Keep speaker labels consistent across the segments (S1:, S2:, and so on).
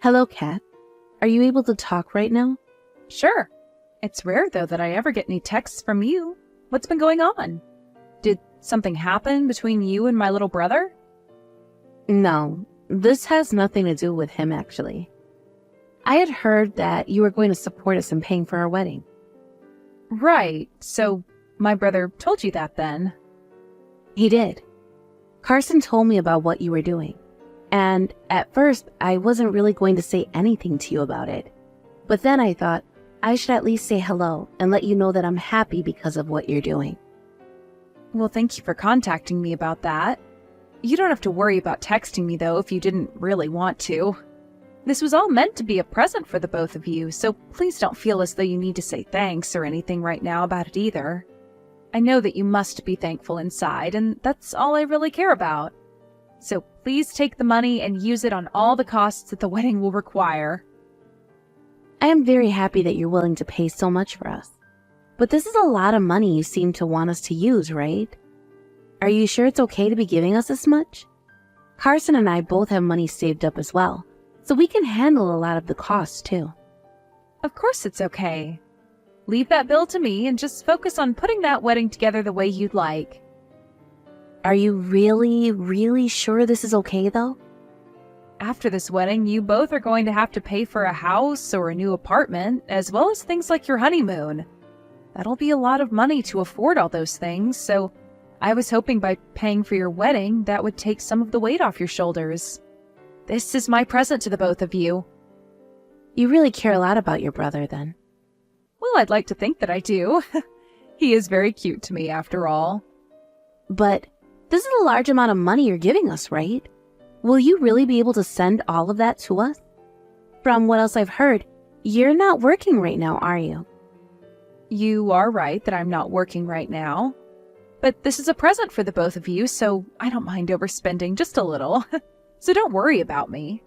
S1: Hello, Kat. Are you able to talk right now?
S2: Sure. It's rare, though, that I ever get any texts from you. What's been going on? Did something happen between you and my little brother?
S1: No, this has nothing to do with him, actually. I had heard that you were going to support us in paying for our wedding.
S2: Right, so my brother told you that then?
S1: He did. Carson told me about what you were doing. And at first, I wasn't really going to say anything to you about it. But then I thought I should at least say hello and let you know that I'm happy because of what you're doing.
S2: Well, thank you for contacting me about that. You don't have to worry about texting me, though, if you didn't really want to. This was all meant to be a present for the both of you, so please don't feel as though you need to say thanks or anything right now about it either. I know that you must be thankful inside, and that's all I really care about. So please take the money and use it on all the costs that the wedding will require.
S1: I am very happy that you're willing to pay so much for us. But this is a lot of money you seem to want us to use, right? Are you sure it's okay to be giving us this much? Carson and I both have money saved up as well, so we can handle a lot of the costs too.
S2: Of course it's okay. Leave that bill to me and just focus on putting that wedding together the way you'd like.
S1: Are you really sure this is okay though?
S2: After this wedding, you both are going to have to pay for a house or a new apartment, as well as things like your honeymoon. That'll be a lot of money to afford all those things, so I was hoping by paying for your wedding, that would take some of the weight off your shoulders. This is my present to the both of you.
S1: You really care a lot about your brother then.
S2: Well, I'd like to think that I do. He is very cute to me, after all.
S1: But this is a large amount of money you're giving us, right? Will you really be able to send all of that to us? From what else I've heard, you're not working right now, are you?
S2: You are right that I'm not working right now. But this is a present for the both of you, so I don't mind overspending just a little. So don't worry about me.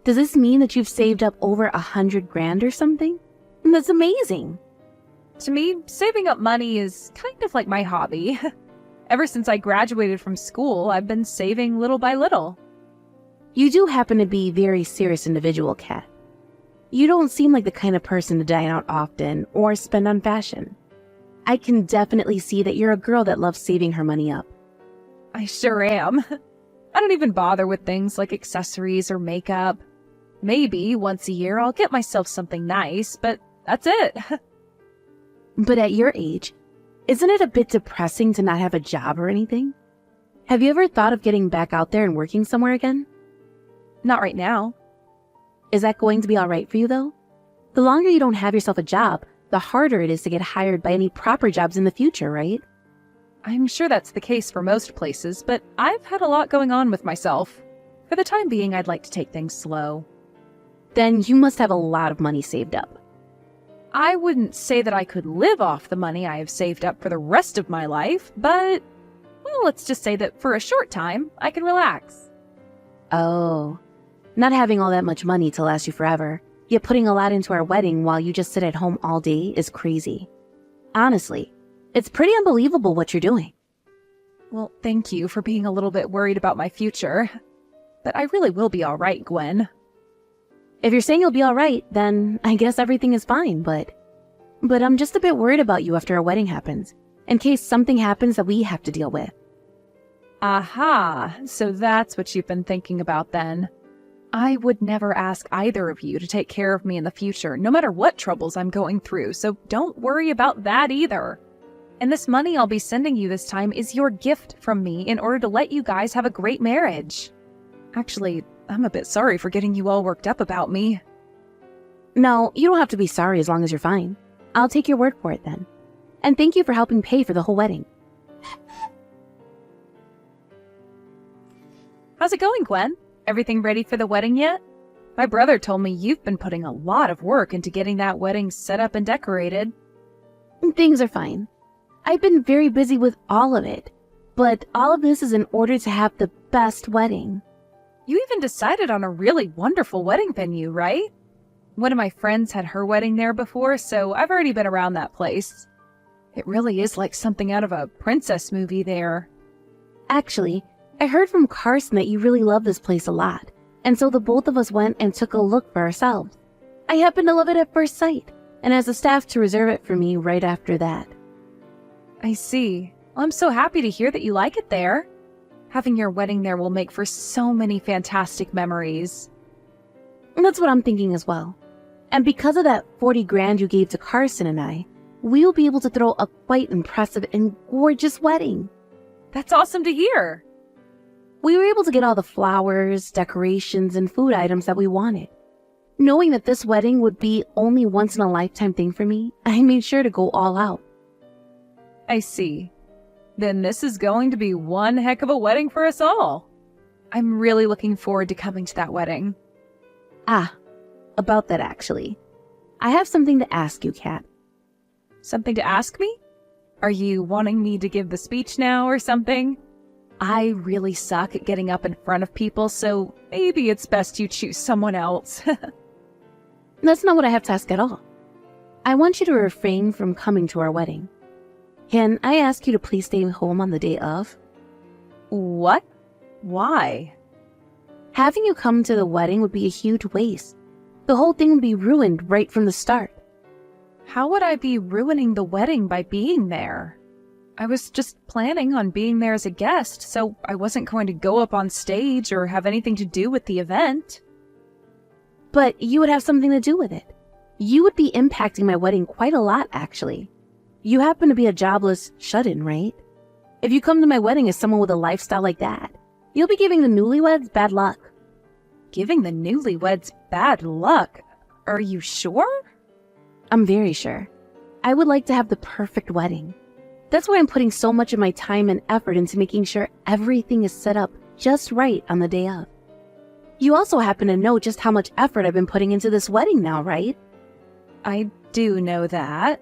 S1: Does this mean that you've saved up over 100 grand or something? That's amazing.
S2: To me, saving up money is kind of like my hobby. Ever since I graduated from school, I've been saving little by little.
S1: You do happen to be a very serious individual, Kat. You don't seem like the kind of person to dine out often or spend on fashion. I can definitely see that you're a girl that loves saving her money up.
S2: I sure am. I don't even bother with things like accessories or makeup. Maybe once a year I'll get myself something nice, but that's it.
S1: But at your age, isn't it a bit depressing to not have a job or anything? Have you ever thought of getting back out there and working somewhere again?
S2: Not right now.
S1: Is that going to be all right for you, though? The longer you don't have yourself a job, the harder it is to get hired by any proper jobs in the future, right?
S2: I'm sure that's the case for most places, but I've had a lot going on with myself. For the time being, I'd like to take things slow.
S1: Then you must have a lot of money saved up.
S2: I wouldn't say that I could live off the money I have saved up for the rest of my life, but, well, let's just say that for a short time, I can relax.
S1: Oh, not having all that much money to last you forever, yet putting a lot into our wedding while you just sit at home all day is crazy. Honestly, it's pretty unbelievable what you're doing.
S2: Well, thank you for being a little bit worried about my future. But I really will be all right, Gwen.
S1: If you're saying you'll be all right, then I guess everything is fine, but I'm just a bit worried about you after our wedding happens, in case something happens that we have to deal with.
S2: Aha, so that's what you've been thinking about then. I would never ask either of you to take care of me in the future, no matter what troubles I'm going through, so don't worry about that either. And this money I'll be sending you this time is your gift from me in order to let you guys have a great marriage. Actually, I'm a bit sorry for getting you all worked up about me.
S1: No, you don't have to be sorry as long as you're fine. I'll take your word for it then. And thank you for helping pay for the whole wedding.
S2: How's it going, Gwen? Everything ready for the wedding yet? My brother told me you've been putting a lot of work into getting that wedding set up and decorated.
S1: Things are fine. I've been very busy with all of it, but all of this is in order to have the best wedding.
S2: You even decided on a really wonderful wedding venue, right? One of my friends had her wedding there before, so I've already been around that place. It really is like something out of a princess movie there.
S1: Actually, I heard from Carson that you really love this place a lot, And so the both of us went and took a look for ourselves. I happened to love it at first sight, and asked the staff to reserve it for me right after that.
S2: I see. Well, I'm so happy to hear that you like it there. Having your wedding there will make for so many fantastic memories.
S1: And that's what I'm thinking as well. And because of that 40 grand you gave to Carson and I, we will be able to throw a quite impressive and gorgeous wedding.
S2: That's awesome to hear.
S1: We were able to get all the flowers, decorations, and food items that we wanted. Knowing that this wedding would be only once in a lifetime thing for me, I made sure to go all out.
S2: I see. Then this is going to be one heck of a wedding for us all. I'm really looking forward to coming to that wedding.
S1: About that actually. I have something to ask you, Kat.
S2: Something to ask me? Are you wanting me to give the speech now or something? I really suck at getting up in front of people, so maybe it's best you choose someone else.
S1: That's not what I have to ask at all. I want you to refrain from coming to our wedding. Can I ask you to please stay home on the day of?
S2: What? Why?
S1: Having you come to the wedding would be a huge waste. The whole thing would be ruined right from the start.
S2: How would I be ruining the wedding by being there? I was just planning on being there as a guest, so I wasn't going to go up on stage or have anything to do with the event.
S1: But you would have something to do with it. You would be impacting my wedding quite a lot, actually. You happen to be a jobless shut-in, right? If you come to my wedding as someone with a lifestyle like that, you'll be giving the newlyweds bad luck.
S2: Giving the newlyweds bad luck? Are you sure?
S1: I'm very sure. I would like to have the perfect wedding. That's why I'm putting so much of my time and effort into making sure everything is set up just right on the day of. You also happen to know just how much effort I've been putting into this wedding now, right?
S2: I do know that.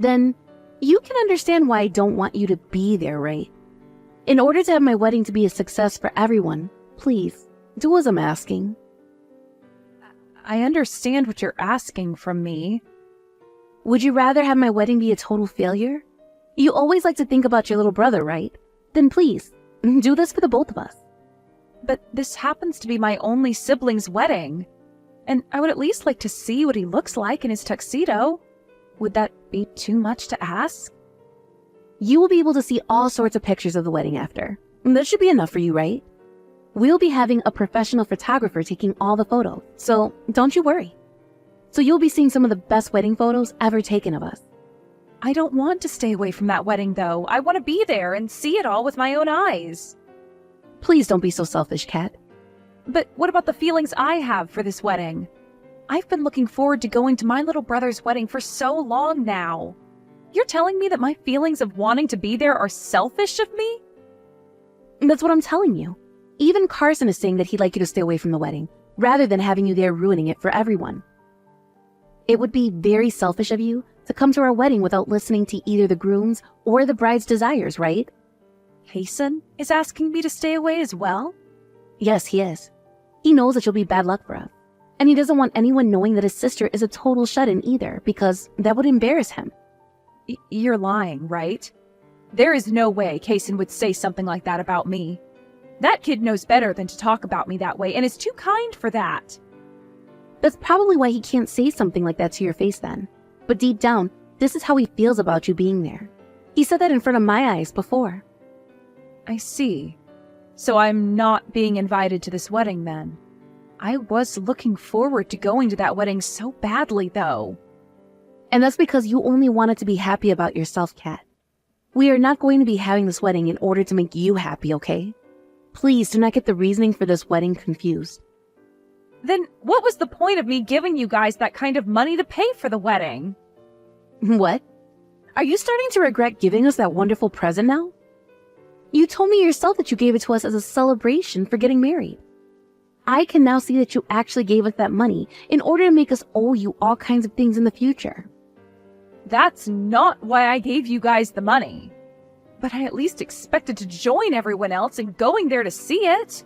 S1: Then you can understand why I don't want you to be there, right? In order to have my wedding to be a success for everyone, please, do as I'm asking.
S2: I understand what you're asking from me.
S1: Would you rather have my wedding be a total failure? You always like to think about your little brother, right? Then please, do this for the both of us.
S2: But this happens to be my only sibling's wedding, and I would at least like to see what he looks like in his tuxedo. Would that be too much to ask?
S1: You will be able to see all sorts of pictures of the wedding after. That should be enough for you, right? We'll be having a professional photographer taking all the photos, so don't you worry. So you'll be seeing some of the best wedding photos ever taken of us.
S2: I don't want to stay away from that wedding, though. I want to be there and see it all with my own eyes.
S1: Please don't be so selfish, Kat.
S2: But what about the feelings I have for this wedding? I've been looking forward to going to my little brother's wedding for so long now. You're telling me that my feelings of wanting to be there are selfish of me?
S1: That's what I'm telling you. Even Carson is saying that he'd like you to stay away from the wedding, rather than having you there ruining it for everyone. It would be very selfish of you to come to our wedding without listening to either the groom's or the bride's desires, right?
S2: Hasten is asking me to stay away as well?
S1: Yes, he is. He knows that you'll be bad luck for us. And he doesn't want anyone knowing that his sister is a total shut-in either, because that would embarrass him.
S2: You're lying, right? There is no way Kaysen would say something like that about me. That kid knows better than to talk about me that way and is too kind for that.
S1: That's probably why he can't say something like that to your face then. But deep down, this is how he feels about you being there. He said that in front of my eyes before.
S2: I see. So I'm not being invited to this wedding then. I was looking forward to going to that wedding so badly, though.
S1: And that's because you only wanted to be happy about yourself, Kat. We are not going to be having this wedding in order to make you happy, okay? Please do not get the reasoning for this wedding confused.
S2: Then what was the point of me giving you guys that kind of money to pay for the wedding?
S1: What? Are you starting to regret giving us that wonderful present now? You told me yourself that you gave it to us as a celebration for getting married. I can now see that you actually gave us that money in order to make us owe you all kinds of things in the future.
S2: That's not why I gave you guys the money. But I at least expected to join everyone else in going there to see it.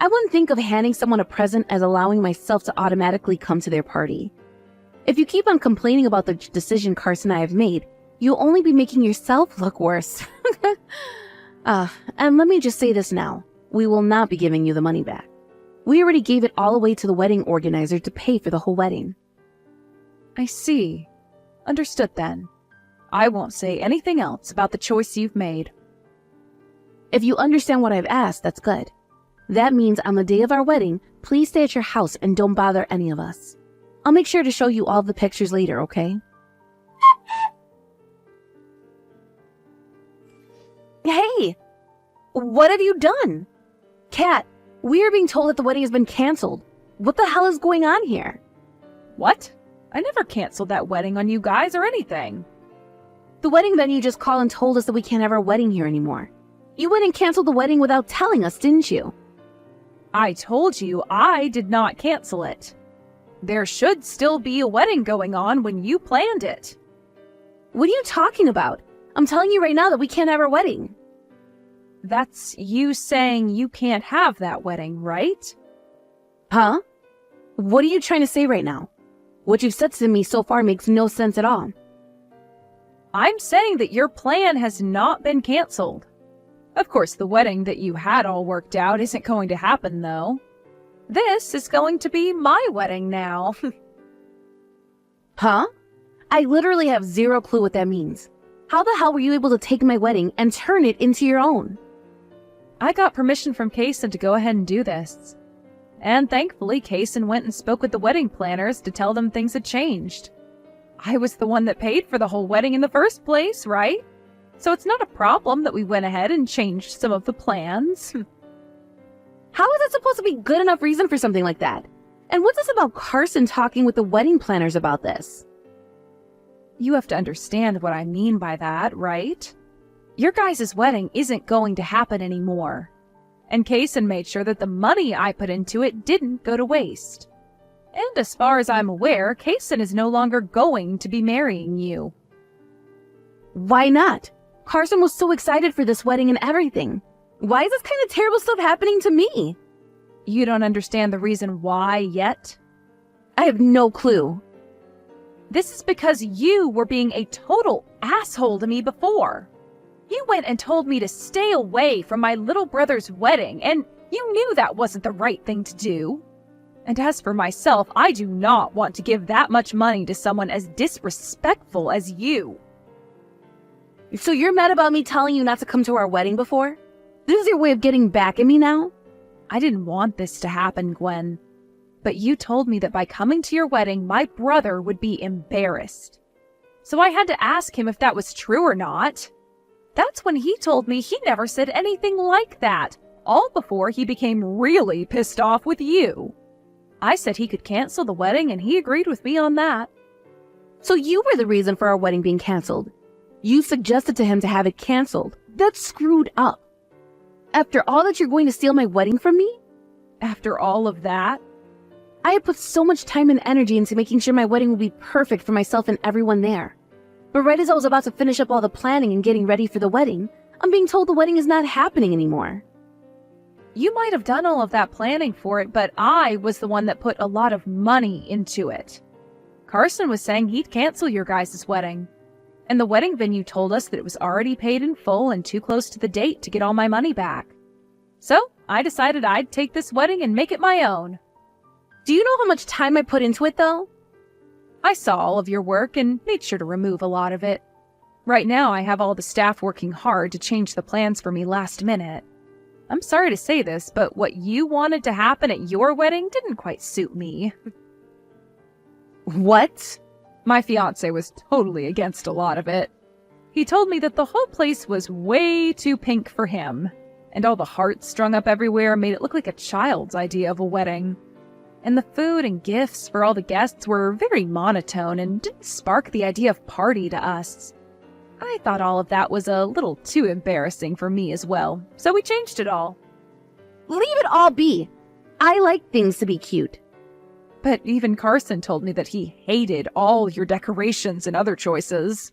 S1: I wouldn't think of handing someone a present as allowing myself to automatically come to their party. If you keep on complaining about the decision Carson and I have made, you'll only be making yourself look worse. And let me just say this now. We will not be giving you the money back. We already gave it all away to the wedding organizer to pay for the whole wedding.
S2: I see. Understood then. I won't say anything else about the choice you've made.
S1: If you understand what I've asked, that's good. That means on the day of our wedding, please stay at your house and don't bother any of us. I'll make sure to show you all the pictures later, okay? Hey! What have you done? Kat, we are being told that the wedding has been canceled. What the hell is going on here?
S2: What? I never canceled that wedding on you guys or anything.
S1: The wedding venue just called and told us that we can't have our wedding here anymore. You went and canceled the wedding without telling us, didn't you?
S2: I told you I did not cancel it. There should still be a wedding going on when you planned it.
S1: What are you talking about? I'm telling you right now that we can't have our wedding.
S2: That's you saying you can't have that wedding, right?
S1: Huh? What are you trying to say right now? What you've said to me so far makes no sense at all.
S2: I'm saying that your plan has not been canceled. Of course, the wedding that you had all worked out isn't going to happen, though. This is going to be my wedding now.
S1: Huh? I literally have zero clue what that means. How the hell were you able to take my wedding and turn it into your own?
S2: I got permission from Kaysen to go ahead and do this. And thankfully, Kaysen went and spoke with the wedding planners to tell them things had changed. I was the one that paid for the whole wedding in the first place, right? So it's not a problem that we went ahead and changed some of the plans.
S1: How is that supposed to be good enough reason for something like that? And what's this about Carson talking with the wedding planners about this?
S2: You have to understand what I mean by that, right? Your guys' wedding isn't going to happen anymore. And Kaysen made sure that the money I put into it didn't go to waste. And as far as I'm aware, Kaysen is no longer going to be marrying you.
S1: Why not? Carson was so excited for this wedding and everything. Why is this kind of terrible stuff happening to me?
S2: You don't understand the reason why yet?
S1: I have no clue.
S2: This is because you were being a total asshole to me before. You went and told me to stay away from my little brother's wedding, and you knew that wasn't the right thing to do. And as for myself, I do not want to give that much money to someone as disrespectful as you.
S1: So you're mad about me telling you not to come to our wedding before? This is your way of getting back at me now?
S2: I didn't want this to happen, Gwen. But you told me that by coming to your wedding, my brother would be embarrassed. So I had to ask him if that was true or not. That's when he told me he never said anything like that, all before he became really pissed off with you. I said he could cancel the wedding, and he agreed with me on that.
S1: So you were the reason for our wedding being canceled. You suggested to him to have it canceled. That's screwed up. After all that, you're going to steal my wedding from me?
S2: After all of that?
S1: I had put so much time and energy into making sure my wedding would be perfect for myself and everyone there. But right as I was about to finish up all the planning and getting ready for the wedding, I'm being told the wedding is not happening anymore.
S2: You might have done all of that planning for it, but I was the one that put a lot of money into it. Carson was saying he'd cancel your guys' wedding. And the wedding venue told us that it was already paid in full and too close to the date to get all my money back. So I decided I'd take this wedding and make it my own.
S1: Do you know how much time I put into it, though?
S2: I saw all of your work and made sure to remove a lot of it. Right now, I have all the staff working hard to change the plans for me last minute. I'm sorry to say this, but what you wanted to happen at your wedding didn't quite suit me.
S1: What?
S2: My fiancé was totally against a lot of it. He told me that the whole place was way too pink for him, and all the hearts strung up everywhere made it look like a child's idea of a wedding. And the food and gifts for all the guests were very monotone and didn't spark the idea of party to us. I thought all of that was a little too embarrassing for me as well, so we changed it all.
S1: Leave it all be. I like things to be cute.
S2: But even Carson told me that he hated all your decorations and other choices.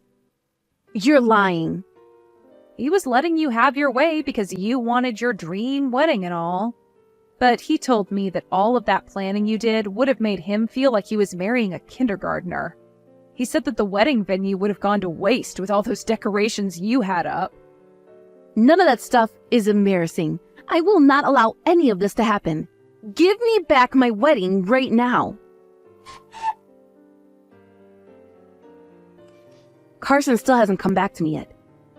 S1: You're lying.
S2: He was letting you have your way because you wanted your dream wedding and all. But he told me that all of that planning you did would have made him feel like he was marrying a kindergartner. He said that the wedding venue would have gone to waste with all those decorations you had up.
S1: None of that stuff is embarrassing. I will not allow any of this to happen. Give me back my wedding right now. Carson still hasn't come back to me yet.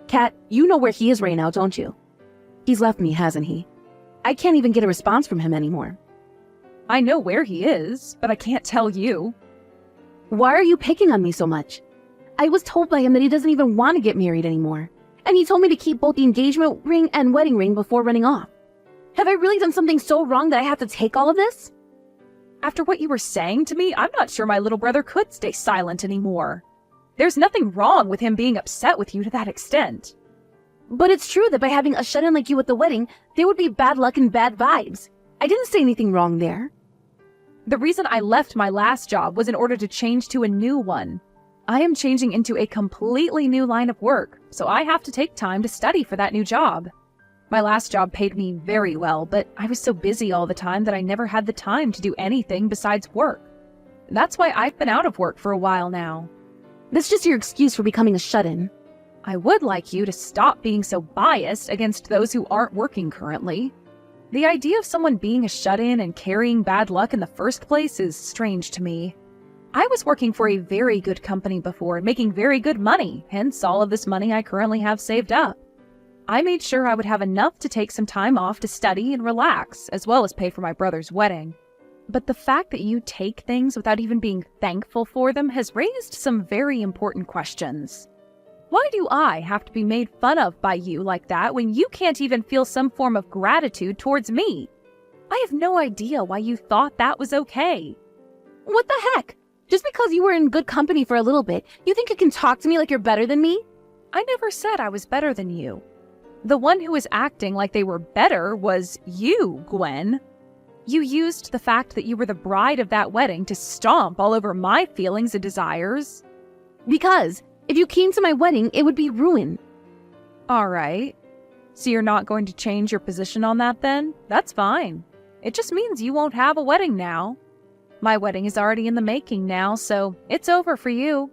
S1: Kat, you know where he is right now, don't you? He's left me, hasn't he? I can't even get a response from him anymore.
S2: I know where he is, but I can't tell you.
S1: Why are you picking on me so much? I was told by him that he doesn't even want to get married anymore. And he told me to keep both the engagement ring and wedding ring before running off. Have I really done something so wrong that I have to take all of this?
S2: After what you were saying to me, I'm not sure my little brother could stay silent anymore. There's nothing wrong with him being upset with you to that extent.
S1: But it's true that by having a shut-in like you at the wedding, there would be bad luck and bad vibes. I didn't say anything wrong there.
S2: The reason I left my last job was in order to change to a new one. I am changing into a completely new line of work, so I have to take time to study for that new job. My last job paid me very well, but I was so busy all the time that I never had the time to do anything besides work. That's why I've been out of work for a while now.
S1: That's just your excuse for becoming a shut-in.
S2: I would like you to stop being so biased against those who aren't working currently. The idea of someone being a shut-in and carrying bad luck in the first place is strange to me. I was working for a very good company before and making very good money, hence all of this money I currently have saved up. I made sure I would have enough to take some time off to study and relax, as well as pay for my brother's wedding. But the fact that you take things without even being thankful for them has raised some very important questions. Why do I have to be made fun of by you like that when you can't even feel some form of gratitude towards me? I have no idea why you thought that was okay.
S1: What the heck? Just because you were in good company for a little bit, you think you can talk to me like you're better than me?
S2: I never said I was better than you. The one who was acting like they were better was you, Gwen. You used the fact that you were the bride of that wedding to stomp all over my feelings and desires.
S1: Because if you came to my wedding, it would be ruin.
S2: All right. So you're not going to change your position on that then? That's fine. It just means you won't have a wedding now. My wedding is already in the making now, so it's over for you.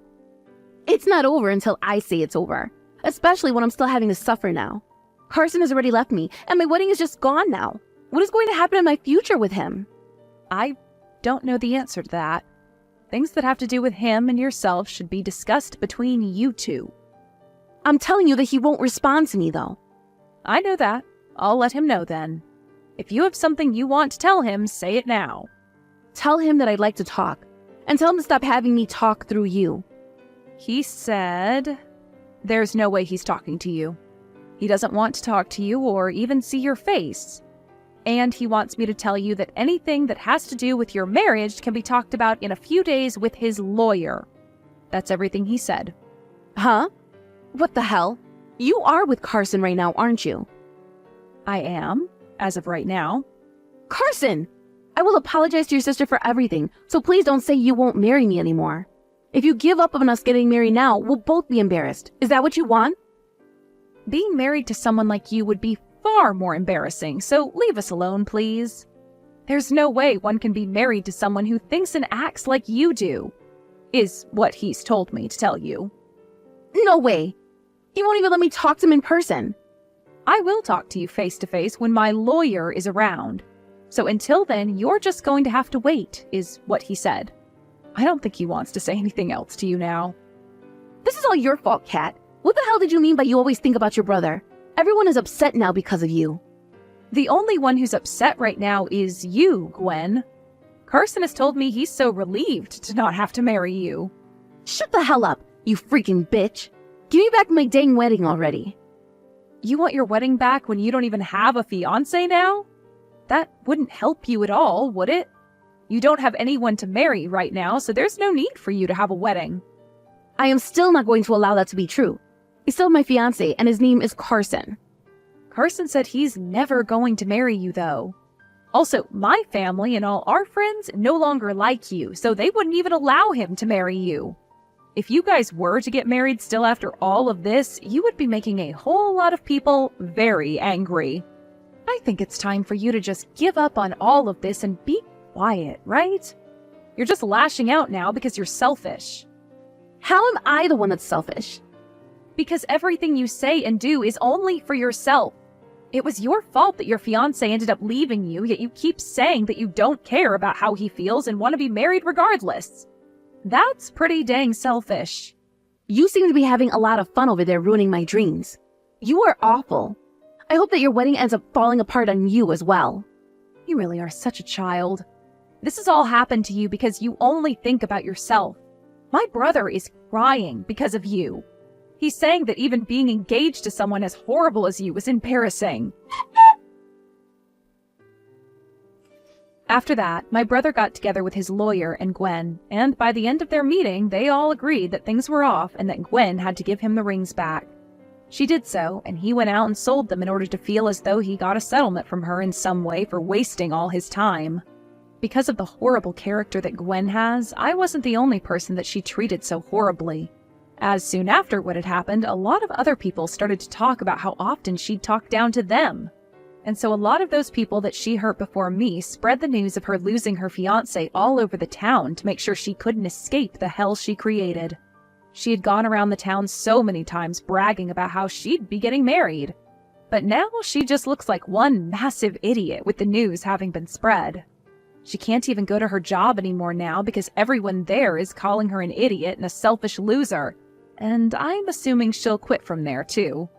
S1: It's not over until I say it's over, especially when I'm still having to suffer now. Carson has already left me, and my wedding is just gone now. What is going to happen in my future with him?
S2: I don't know the answer to that. Things that have to do with him and yourself should be discussed between you two.
S1: I'm telling you that he won't respond to me, though.
S2: I know that. I'll let him know then. If you have something you want to tell him, say it now.
S1: Tell him that I'd like to talk, and tell him to stop having me talk through you.
S2: He said there's no way he's talking to you. He doesn't want to talk to you or even see your face. And he wants me to tell you that anything that has to do with your marriage can be talked about in a few days with his lawyer. That's everything he said.
S1: Huh? What the hell? You are with Carson right now, aren't you?
S2: I am, as of right now.
S1: Carson! I will apologize to your sister for everything, so please don't say you won't marry me anymore. If you give up on us getting married now, we'll both be embarrassed. Is that what you want?
S2: Being married to someone like you would be far more embarrassing, so leave us alone, please. There's no way one can be married to someone who thinks and acts like you do, is what he's told me to tell you.
S1: No way. He won't even let me talk to him in person.
S2: I will talk to you face to face when my lawyer is around. So until then, you're just going to have to wait, is what he said. I don't think he wants to say anything else to you now.
S1: This is all your fault, Kat. What the hell did you mean by you always think about your brother? Everyone is upset now because of you.
S2: The only one who's upset right now is you, Gwen. Carson has told me he's so relieved to not have to marry you.
S1: Shut the hell up, you freaking bitch. Give me back my dang wedding already.
S2: You want your wedding back when you don't even have a fiancé now? That wouldn't help you at all, would it? You don't have anyone to marry right now, so there's no need for you to have a wedding.
S1: I am still not going to allow that to be true. He's still my fiancé, and his name is Carson.
S2: Carson said he's never going to marry you, though. Also, my family and all our friends no longer like you, so they wouldn't even allow him to marry you. If you guys were to get married still after all of this, you would be making a whole lot of people very angry. I think it's time for you to just give up on all of this and be quiet, right? You're just lashing out now because you're selfish.
S1: How am I the one that's selfish?
S2: Because everything you say and do is only for yourself. It was your fault that your fiancé ended up leaving you, yet you keep saying that you don't care about how he feels and want to be married regardless. That's pretty dang selfish.
S1: You seem to be having a lot of fun over there ruining my dreams. You are awful. I hope that your wedding ends up falling apart on you as well.
S2: You really are such a child. This has all happened to you because you only think about yourself. My brother is crying because of you. He's saying that even being engaged to someone as horrible as you is embarrassing. After that, my brother got together with his lawyer and Gwen, and by the end of their meeting, they all agreed that things were off and that Gwen had to give him the rings back. She did so, and he went out and sold them in order to feel as though he got a settlement from her in some way for wasting all his time. Because of the horrible character that Gwen has, I wasn't the only person that she treated so horribly. As soon after what had happened, a lot of other people started to talk about how often she'd talk down to them. And so a lot of those people that she hurt before me spread the news of her losing her fiancé all over the town to make sure she couldn't escape the hell she created. She had gone around the town so many times bragging about how she'd be getting married. But now she just looks like one massive idiot with the news having been spread. She can't even go to her job anymore now because everyone there is calling her an idiot and a selfish loser. And I'm assuming she'll quit from there too.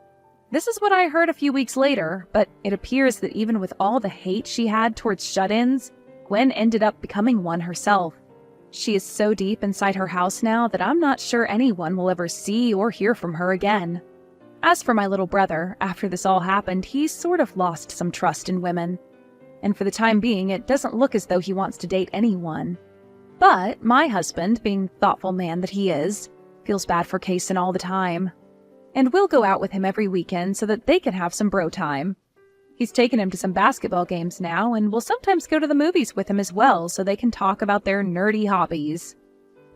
S2: This is what I heard a few weeks later, but it appears that even with all the hate she had towards shut-ins, Gwen ended up becoming one herself. She is so deep inside her house now that I'm not sure anyone will ever see or hear from her again. As for my little brother, after this all happened, he's sort of lost some trust in women. And for the time being, it doesn't look as though he wants to date anyone. But my husband, being the thoughtful man that he is, feels bad for Kaysen all the time. And we'll go out with him every weekend so that they can have some bro time. He's taken him to some basketball games now, and we'll sometimes go to the movies with him as well so they can talk about their nerdy hobbies.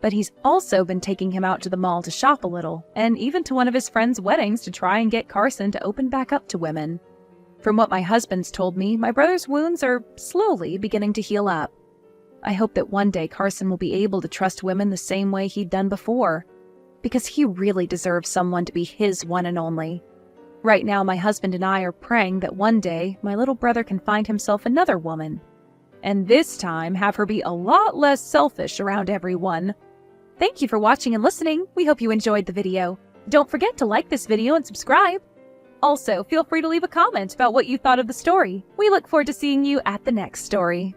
S2: But he's also been taking him out to the mall to shop a little, and even to one of his friends' weddings to try and get Carson to open back up to women. From what my husband's told me, my brother's wounds are slowly beginning to heal up. I hope that one day Carson will be able to trust women the same way he'd done before, because he really deserves someone to be his one and only. Right now, my husband and I are praying that one day my little brother can find himself another woman, and this time have her be a lot less selfish around everyone. Thank you for watching and listening. We hope you enjoyed the video. Don't forget to like this video and subscribe. Also, feel free to leave a comment about what you thought of the story. We look forward to seeing you at the next story.